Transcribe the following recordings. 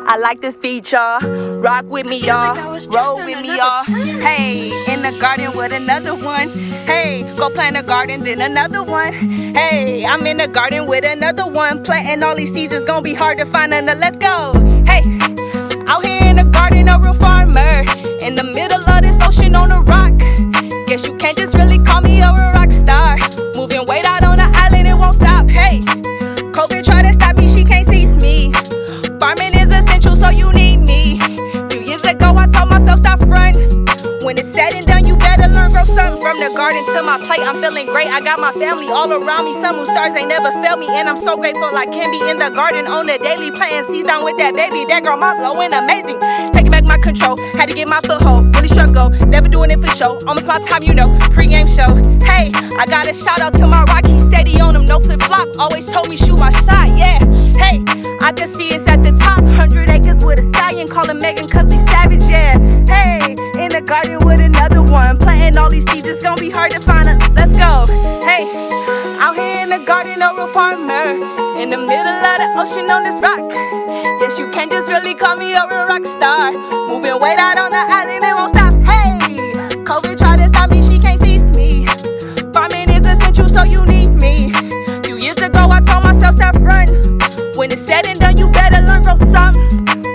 I like this beat, y'all. Rock with me, y'all. Roll with me, y'all. Hey, in the garden with another one. Hey, go plant a garden, then another one. Hey, I'm in the garden with another one. Planting all these seeds is gonna be hard to find another. Let's go. Hey, out here in the garden, a real farmer. In the middle of this ocean on a rock. Guess you can't just really call me a rock star. Moving weight out on the island, it won't stop. Hey, COVID tried to stop me, she can't seize me. Farming is essential, so you need me. Few years ago, I told myself stop front. When it's said and done, you better learn, grow something. From the garden to my plate, I'm feeling great. I got my family all around me. Some whose stars ain't never failed me, and I'm so grateful I can be in the garden on a daily, planting seeds down with that baby. That girl, my blowing amazing. Taking back my control, had to get my foothold. Really struggle, never doing it for show. Almost my time, you know, pre-game show. Hey, I got a shout out to my rock, he steady on him, no flip flop. Always told me shoot my shot, yeah. Hey, I can see it's at the top. 100 acres with a stallion, call him Megan cause we savage, yeah. Hey, in the garden with another one. Planting all these seeds, it's gonna be hard to find a. Let's go. Hey, out here in the garden, a real farmer. In the middle of the ocean on this rock. Yes, you can't just really call me a real rock star. Moving weight out on the island, it won't stop. Hey, COVID tried to stop me, she can't seize me. Farming is essential, so you need me. Few years ago, I told myself stop front. When it's said and done, you better learn, grow some.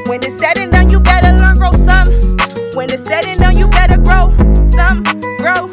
When it's said and done, you better learn, grow some. When it's said and done, you better grow some, grow.